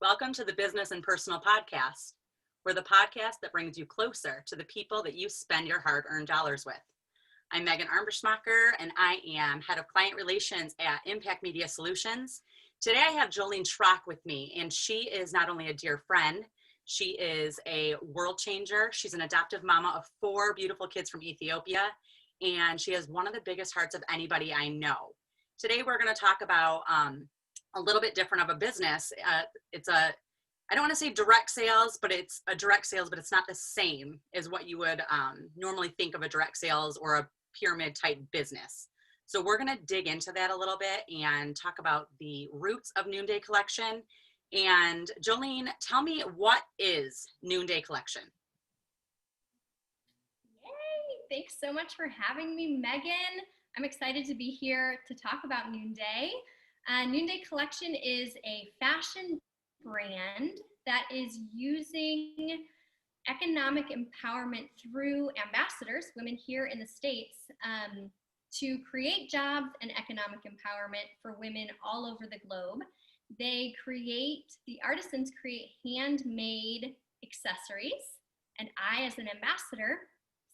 Welcome to the Business and Personal Podcast. We're the podcast that brings you closer to the people that you spend your hard-earned dollars with. I'm Megan Armbruchmacher, and I am Head of Client Relations at Impact Media Solutions. Today I have Jolene Shrock with me, and she is not only a dear friend, she is a world changer. She's an adoptive mama of 4 beautiful kids from Ethiopia, and she has one of the biggest hearts of anybody I know. Today we're going to talk about a little bit different of a business. I don't want to say direct sales, but it's a direct sales, but it's not the same as what you would normally think of a direct sales or a pyramid type business. So we're going to dig into that a little bit and talk about the roots of Noonday Collection. And Jolene, tell me, what is Noonday Collection? Yay! Thanks so much for having me, Megan. I'm excited to be here to talk about Noonday. Noonday Collection is a fashion brand that is using economic empowerment through ambassadors, women here in the States, to create jobs and economic empowerment for women all over the globe. The artisans create handmade accessories, and I, as an ambassador,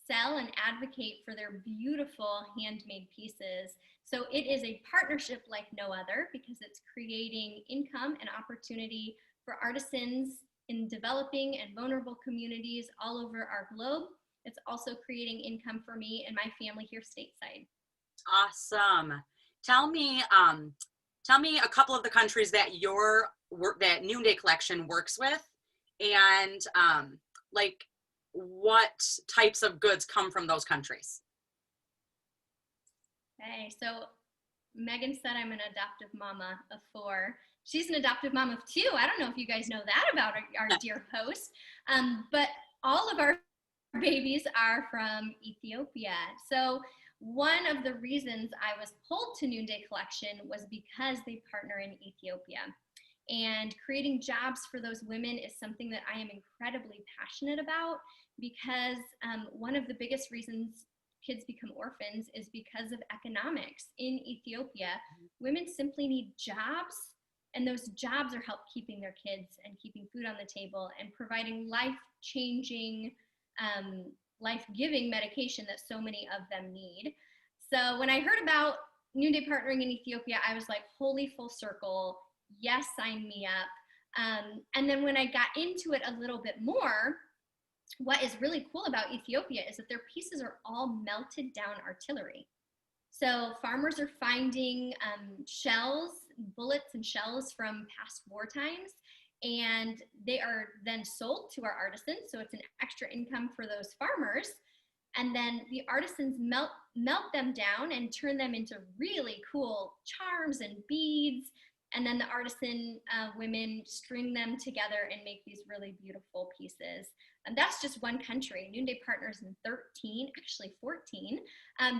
sell and advocate for their beautiful handmade pieces. So it is a partnership like no other, because it's creating income and opportunity for artisans in developing and vulnerable communities all over our globe. It's also creating income for me and my family here stateside. Awesome. Tell me a couple of the countries that that Noonday Collection works with, and what types of goods come from those countries. Okay, so Megan said I'm an adoptive mama of 4. She's an adoptive mom of 2. I don't know if you guys know that about our dear host, but all of our babies are from Ethiopia. So one of the reasons I was pulled to Noonday Collection was because they partner in Ethiopia. And creating jobs for those women is something that I am incredibly passionate about, because one of the biggest reasons kids become orphans is because of economics. In Ethiopia, women simply need jobs, and those jobs are help keeping their kids and keeping food on the table and providing life-changing, life-giving medication that so many of them need. So when I heard about Noonday partnering in Ethiopia, I was like, holy full circle, yes, sign me up. And then when I got into it a little bit more, what is really cool about Ethiopia is that their pieces are all melted down artillery. So farmers are finding bullets and shells from past war times, and they are then sold to our artisans. So it's an extra income for those farmers. And then the artisans melt them down and turn them into really cool charms and beads. And then the artisan women string them together and make these really beautiful pieces. And that's just one country. Noonday partners in 14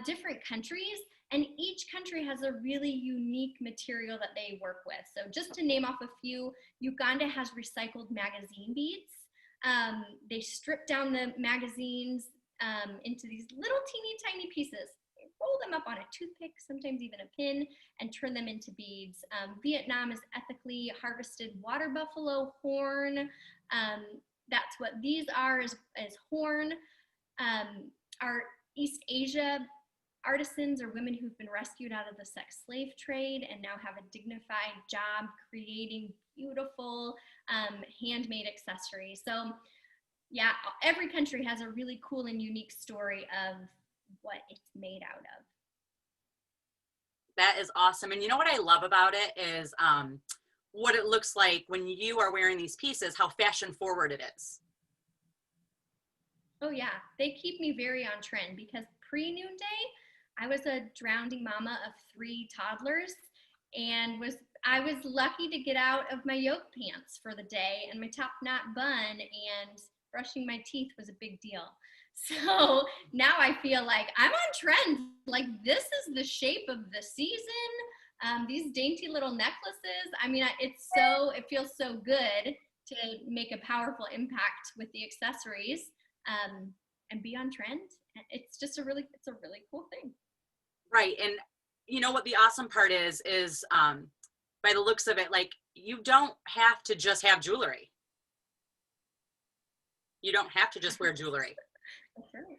different countries. And each country has a really unique material that they work with. So just to name off a few, Uganda has recycled magazine beads. They strip down the magazines into these little teeny tiny pieces, roll them up on a toothpick, sometimes even a pin, and turn them into beads. Vietnam is ethically harvested water buffalo horn. That's what these are, is horn. Our East Asia artisans are women who've been rescued out of the sex slave trade and now have a dignified job creating beautiful handmade accessories. So yeah, every country has a really cool and unique story of what it's made out of. That is awesome. And you know what I love about it is what it looks like when you are wearing these pieces, how fashion forward it is. Oh yeah, they keep me very on trend, because pre-Noonday, I was a drowning mama of 3 toddlers, and I was lucky to get out of my yoke pants for the day and my top knot bun, and brushing my teeth was a big deal. So now I feel like I'm on trend. Like, this is the shape of the season. These dainty little necklaces. I mean, it feels so good to make a powerful impact with the accessories, and be on trend. It's just a really cool thing. Right. And you know what the awesome part is by the looks of it, like you don't have to just have jewelry. You don't have to just wear jewelry. That's right.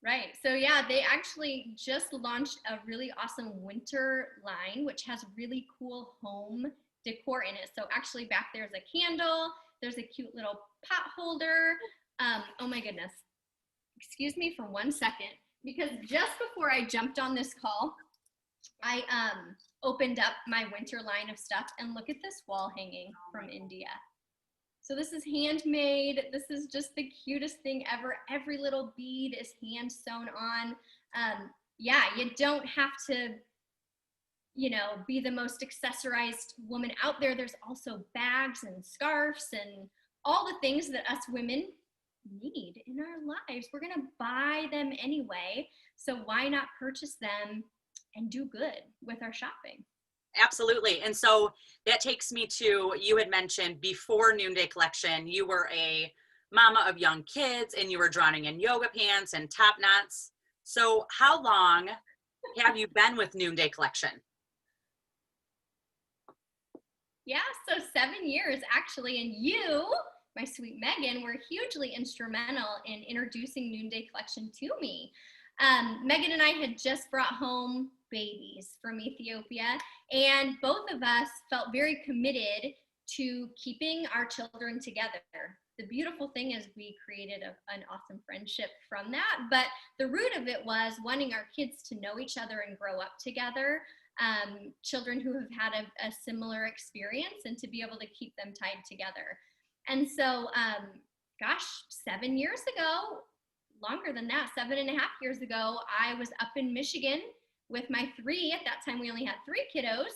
Right. So yeah, they actually just launched a really awesome winter line, which has really cool home decor in it. So actually back there's a candle, there's a cute little pot holder. Oh my goodness. Excuse me for 1 second, because just before I jumped on this call, I opened up my winter line of stuff, and look at this wall hanging from India. So this is handmade. This is just the cutest thing ever. Every little bead is hand sewn on. Yeah, you don't have to, you know, be the most accessorized woman out there. There's also bags and scarves and all the things that us women need in our lives. We're gonna buy them anyway. So why not purchase them and do good with our shopping? Absolutely. And so that takes me to, you had mentioned before Noonday Collection, you were a mama of young kids and you were drawing in yoga pants and top knots. So how long have you been with Noonday Collection? Yeah, so 7 years actually. And you, my sweet Megan, were hugely instrumental in introducing Noonday Collection to me. Megan and I had just brought home babies from Ethiopia, and both of us felt very committed to keeping our children together. The beautiful thing is we created an awesome friendship from that, but the root of it was wanting our kids to know each other and grow up together, children who have had a similar experience, and to be able to keep them tied together. And so, 7 years ago, longer than that, 7.5 years ago, I was up in Michigan with my 3, at that time we only had 3 kiddos,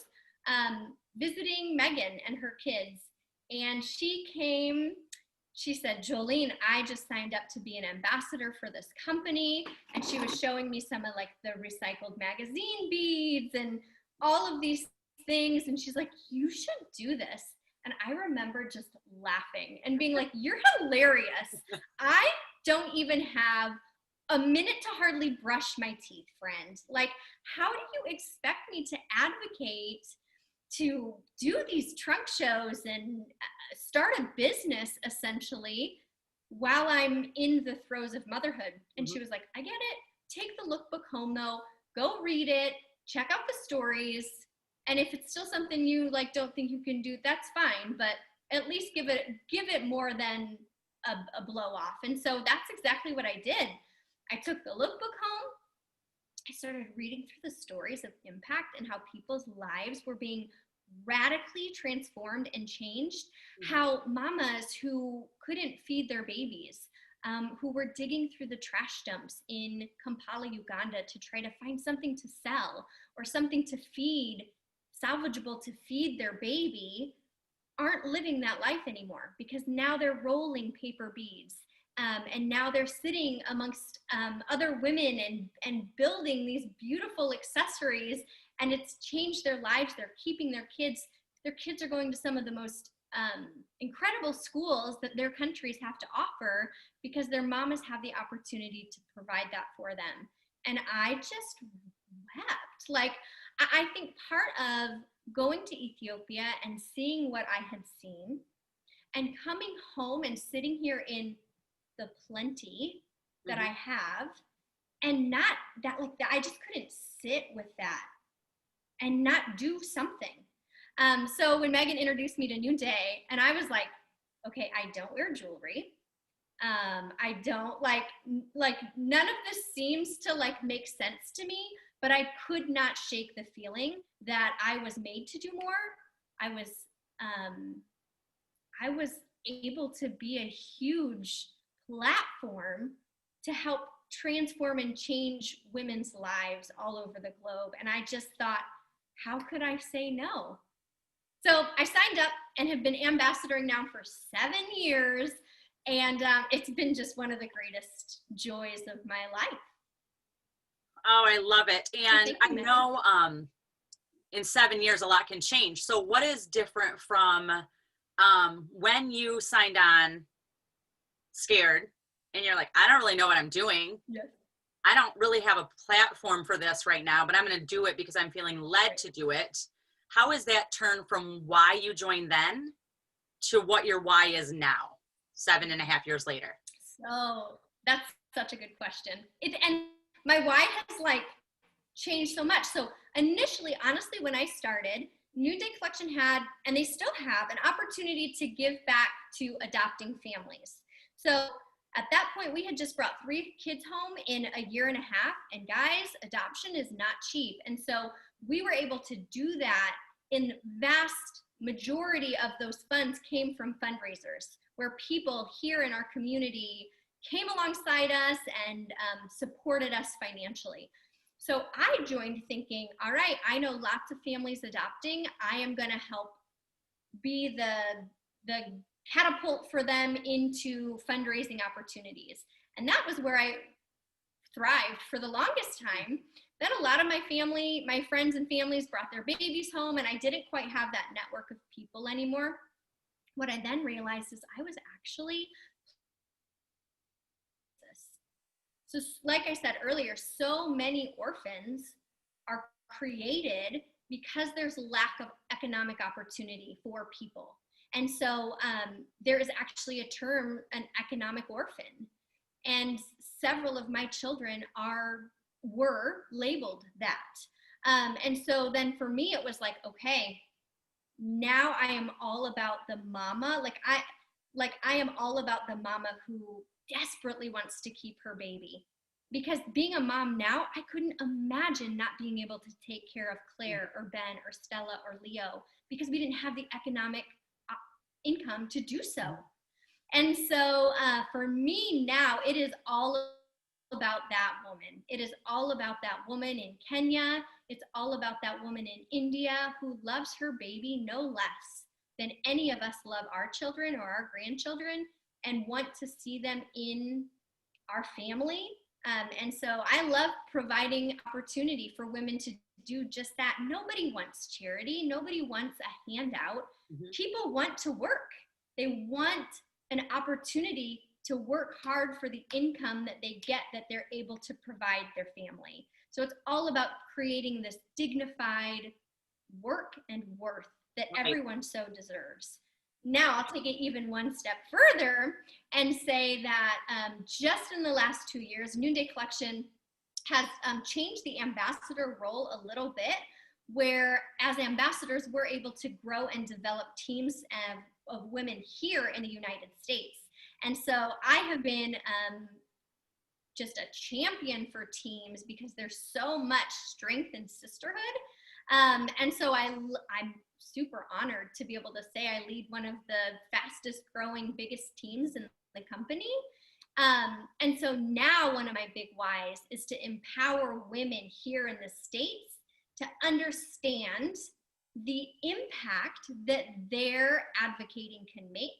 visiting Megan and her kids. And she came, she said, Jolene, I just signed up to be an ambassador for this company. And she was showing me some of like the recycled magazine beads and all of these things. And she's like, you should do this. And I remember just laughing and being like, you're hilarious. I don't even have a minute to hardly brush my teeth, friend. Like, how do you expect me to advocate to do these trunk shows and start a business essentially while I'm in the throes of motherhood? And she was like, I get it. Take the lookbook home though, go read it, check out the stories. And if it's still something you like, don't think you can do, that's fine. But at least give it more than a blow off. And so that's exactly what I did. I took the lookbook home. I started reading through the stories of impact and how people's lives were being radically transformed and changed. How mamas who couldn't feed their babies, who were digging through the trash dumps in Kampala, Uganda to try to find something to sell or something to feed, salvageable to feed their baby, aren't living that life anymore because now they're rolling paper beads. And now they're sitting amongst other women and building these beautiful accessories, and it's changed their lives. They're keeping their kids. Their kids are going to some of the most incredible schools that their countries have to offer because their mamas have the opportunity to provide that for them. And I just wept. Like, I think part of going to Ethiopia and seeing what I had seen and coming home and sitting here in the plenty that I have, and not that, like, that I just couldn't sit with that and not do something. So when Megan introduced me to Noonday, and I was like, okay, I don't wear jewelry. I don't like none of this seems to like make sense to me, but I could not shake the feeling that I was made to do more. I was able to be a huge platform to help transform and change women's lives all over the globe. And I just thought, how could I say no? So I signed up and have been ambassadoring now for 7 years. And it's been just one of the greatest joys of my life. Oh, I love it. And I know in 7 years, a lot can change. So what is different from when you signed on scared and you're like, I don't really know what I'm doing. Yes. I don't really have a platform for this right now, but I'm going to do it because I'm feeling led to do it. how has that turned from why you joined then to what your why is now, 7.5 years later? So that's such a good question. And my why has like changed so much. So initially, honestly, when I started, Noonday Collection had, and they still have, an opportunity to give back to adopting families. So at that point, we had just brought 3 kids home in a year and a half. And guys, adoption is not cheap. And so we were able to do that. In vast majority of those funds came from fundraisers, where people here in our community came alongside us and supported us financially. So I joined thinking, all right, I know lots of families adopting. I am going to help be the catapult for them into fundraising opportunities. And that was where I thrived for the longest time. Then a lot of my family, my friends and families brought their babies home, and I didn't quite have that network of people anymore. What I then realized is I was actually, so like I said earlier, so many orphans are created because there's lack of economic opportunity for people. And so there is actually a term, an economic orphan. And several of my children were labeled that. And so then for me, it was like, okay, now I am all about the mama. I am all about the mama who desperately wants to keep her baby. Because being a mom now, I couldn't imagine not being able to take care of Claire or Ben or Stella or Leo, because we didn't have the economic income to do so. And so for me now, it is all about that woman. It is all about that woman in Kenya. It's all about that woman in India who loves her baby no less than any of us love our children or our grandchildren, and want to see them in our family. And so I love providing opportunity for women to do just that. Nobody wants charity. Nobody wants a handout. Mm-hmm. People want to work. They want an opportunity to work hard for the income that they get, that they're able to provide their family. So it's all about creating this dignified work and worth that everyone so deserves. Now I'll take it even one step further and say that just in the last 2 years, Noonday Collection has changed the ambassador role a little bit, where as ambassadors, we're able to grow and develop teams of women here in the United States. And so I have been just a champion for teams because there's so much strength and sisterhood. And so I'm super honored to be able to say I lead one of the fastest growing, biggest teams in the company. And so now one of my big whys is to empower women here in the States to understand the impact that their advocating can make.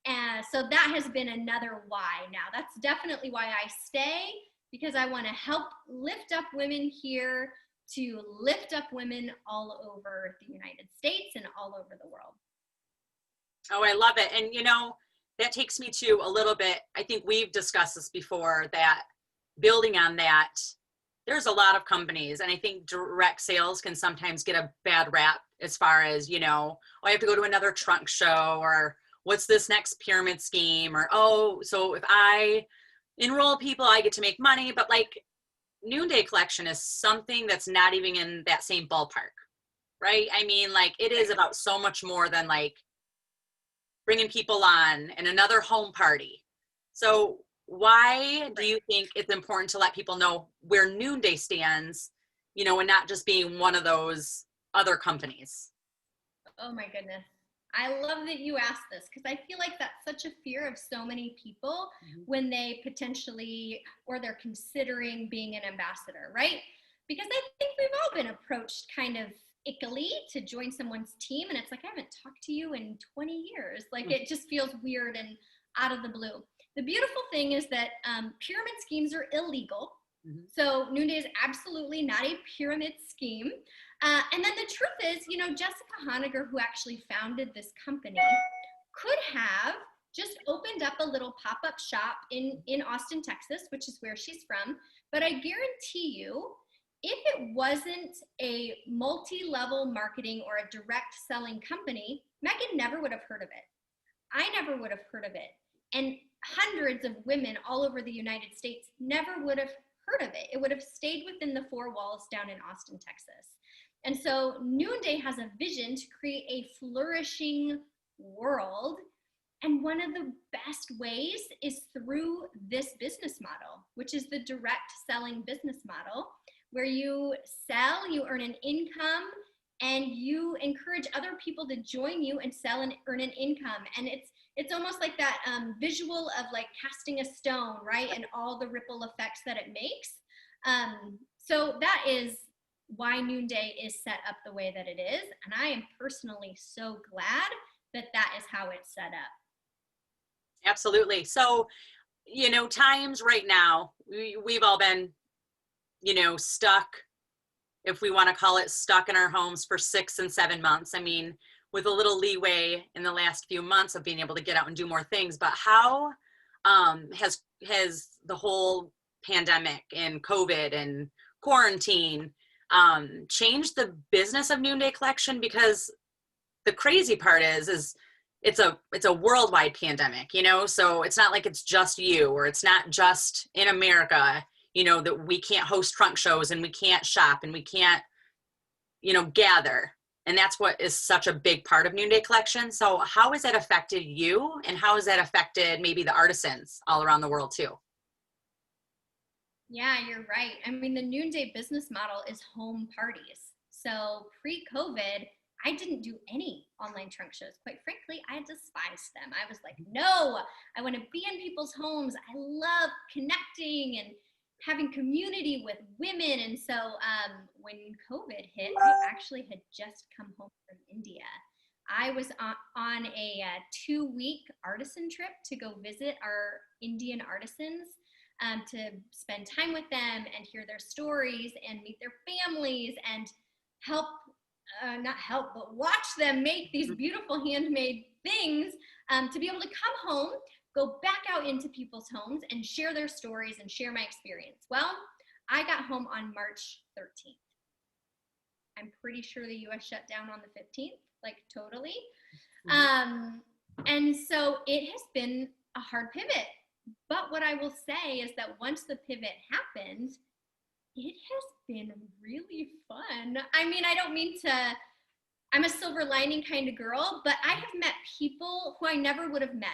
And so that has been another why. Now that's definitely why I stay, because I want to help lift up women here, to lift up women all over the United States and all over the world. Oh, I love it. And, you know, that takes me to a little bit, I think we've discussed this before, that building on that, there's a lot of companies, and I think direct sales can sometimes get a bad rap as far as, you know, oh, I have to go to another trunk show, or what's this next pyramid scheme, or, oh, so if I enroll people, I get to make money. But like, Noonday Collection is something that's not even in that same ballpark, right? I mean, like, it is about so much more than like bringing people on and another home party. So why do you think it's important to let people know where Noonday stands, you know, and not just being one of those other companies? Oh my goodness. I love that you asked this, because I feel like that's such a fear of so many people when they potentially, or they're considering being an ambassador, right? Because I think we've all been approached kind of ickily to join someone's team, and it's like, I haven't talked to you in 20 years. Like, it just feels weird and out of the blue. The beautiful thing is that pyramid schemes are illegal. So Noonday is absolutely not a pyramid scheme. And then the truth is, you know, Jessica Honegger, who actually founded this company, could have just opened up a little pop-up shop in Austin, Texas, which is where she's from. But I guarantee you, if it wasn't a multi-level marketing or a direct selling company, Megan never would have heard of it. I never would have heard of it. And hundreds of women all over the United States never would have heard of it. It would have stayed within the four walls down in Austin, Texas. And so Noonday has a vision to create a flourishing world. And one of the best ways is through this business model, which is the direct selling business model, where you sell, you earn an income, and you encourage other people to join you and sell and earn an income. And it's almost like that visual of like casting a stone, right? And all the ripple effects that it makes. So that is why Noonday is set up the way that it is. And I am personally so glad that that is how it's set up. Absolutely. So, times right now, we've all been, stuck, if we want to call it, stuck in our homes for 6 and 7 months. I mean, with a little leeway in the last few months of being able to get out and do more things. But how has the whole pandemic and COVID and quarantine changed the business of Noonday Collection? Because the crazy part is it's a worldwide pandemic, so it's not like it's just you, or it's not just in America, that we can't host trunk shows and we can't shop and we can't, gather. And that's what is such a big part of Noonday Collection. So how has that affected you, and how has that affected maybe the artisans all around the world too? Yeah, you're right. I mean, the Noonday business model is home parties. So pre-COVID, I didn't do any online trunk shows. Quite frankly, I despised them. I was like, no, I want to be in people's homes. I love connecting and having community with women. And so when COVID hit, I actually had just come home from India. I was on a 2-week artisan trip to go visit our Indian artisans, to spend time with them and hear their stories and meet their families and but watch them make these beautiful handmade things, to be able to come home, go back out into people's homes and share their stories and share my experience. Well, I got home on March 13th. I'm pretty sure the US shut down on the 15th, like totally. And so it has been a hard pivot. But what I will say is that once the pivot happened, it has been really fun. I mean, I don't mean to, I'm a silver lining kind of girl, but I have met people who I never would have met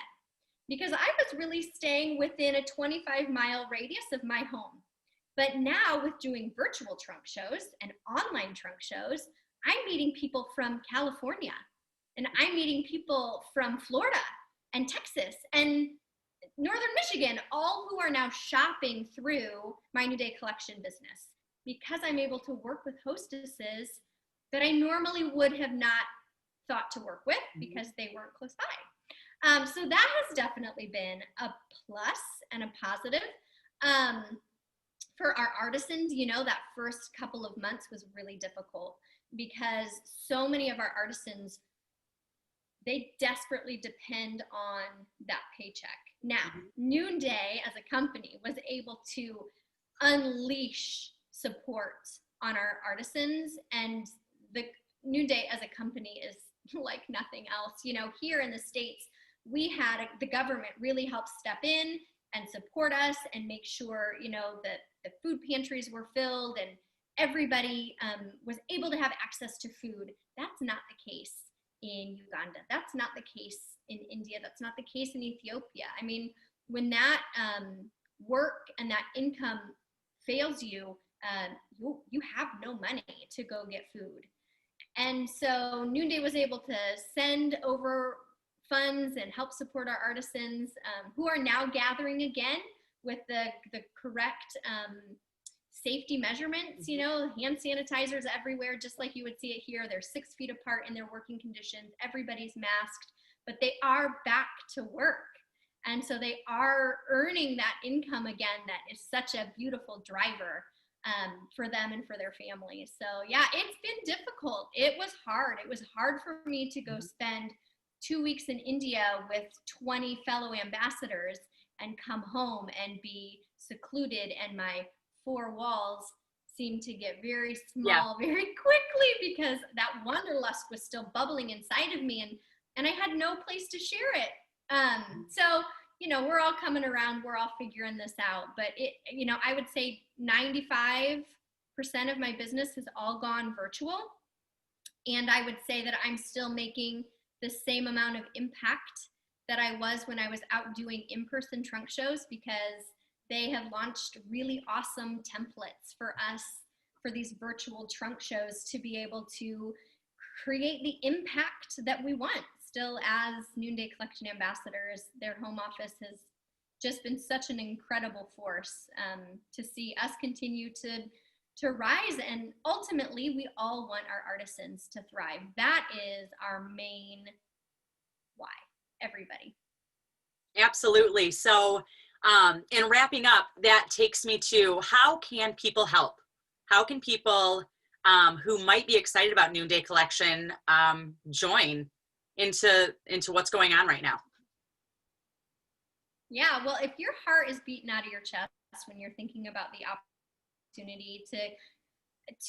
because I was really staying within a 25-mile radius of my home. But now with doing virtual trunk shows and online trunk shows, I'm meeting people from California, and I'm meeting people from Florida and Texas and Northern Michigan, all who are now shopping through my Noonday Collection business because I'm able to work with hostesses that I normally would have not thought to work with because they weren't close by. So that has definitely been a plus and a positive. For our artisans, that first couple of months was really difficult because so many of our artisans, they desperately depend on that paycheck. Now, Noonday as a company was able to unleash support on our artisans, and the Noonday as a company is like nothing else. Here in the States, we had the government really help step in and support us and make sure, that the food pantries were filled and everybody was able to have access to food. That's not the case in Uganda. That's not the case in India. That's not the case in Ethiopia. I mean, when that work and that income fails you, you have no money to go get food. And so Noonday was able to send over funds and help support our artisans, who are now gathering again with the correct safety measurements, hand sanitizers everywhere, just like you would see it here. They're 6 feet apart in their working conditions. Everybody's masked, but they are back to work. And so they are earning that income again. That is such a beautiful driver for them and for their families. So yeah, it's been difficult. It was hard. It was hard for me to go spend 2 weeks in India with 20 fellow ambassadors and come home and be secluded in my 4 walls seemed to get very Yeah. small very quickly because that wanderlust was still bubbling inside of me, and I had no place to share it. So, you know, we're all coming around, we're all figuring this out, but it, you know, I would say 95% of my business has all gone virtual. And I would say that I'm still making the same amount of impact that I was when I was out doing in-person trunk shows, because they have launched really awesome templates for us for these virtual trunk shows to be able to create the impact that we want. Still, as Noonday Collection ambassadors, their home office has just been such an incredible force to see us continue to rise. And ultimately, we all want our artisans to thrive. That is our main why, everybody. Absolutely. So, in wrapping up, that takes me to, how can people help? How can people who might be excited about Noonday Collection join into what's going on right now? Yeah, well, if your heart is beating out of your chest when you're thinking about the opportunity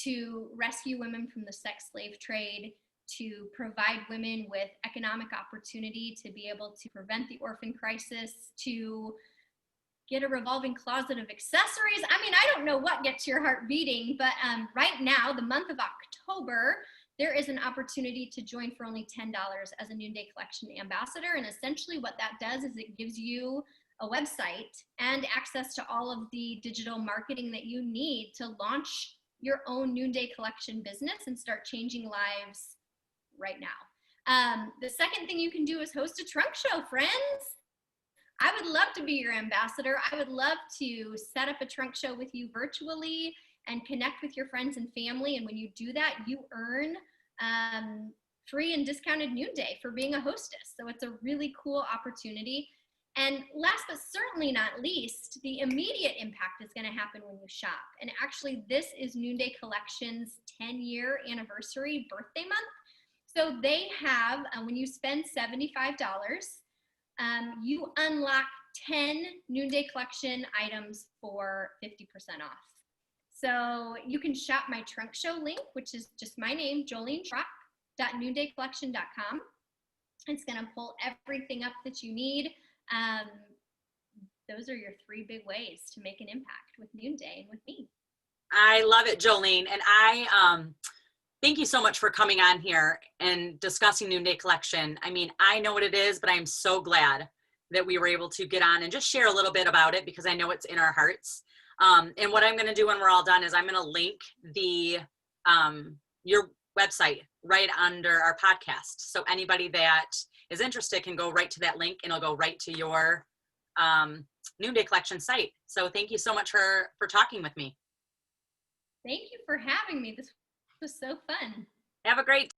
to rescue women from the sex slave trade, to provide women with economic opportunity, to be able to prevent the orphan crisis, to get a revolving closet of accessories. I mean, I don't know what gets your heart beating, but right now, the month of October, there is an opportunity to join for only $10 as a Noonday Collection ambassador. And essentially what that does is it gives you a website and access to all of the digital marketing that you need to launch your own Noonday Collection business and start changing lives right now. The second thing you can do is host a trunk show, friends. I would love to be your ambassador. I would love to set up a trunk show with you virtually and connect with your friends and family. And when you do that, you earn free and discounted Noonday for being a hostess. So it's a really cool opportunity. And last but certainly not least, the immediate impact is going to happen when you shop. And actually, this is Noonday Collection's 10-year anniversary birthday month. So they have, when you spend $75, you unlock 10 Noonday Collection items for 50% off. So you can shop my trunk show link, which is just my name, Jolene Shrock.noondaycollection.com. It's going to pull everything up that you need. Those are your 3 big ways to make an impact with Noonday and with me. I love it, Jolene. And I thank you so much for coming on here and discussing Noonday Collection. I mean, I know what it is, but I'm so glad that we were able to get on and just share a little bit about it, because I know it's in our hearts. And what I'm going to do when we're all done is I'm going to link the your website right under our podcast. So anybody that is interested can go right to that link, and it'll go right to your Noonday Collection site. So thank you so much for talking with me. Thank you for having me. This was so fun. Have a great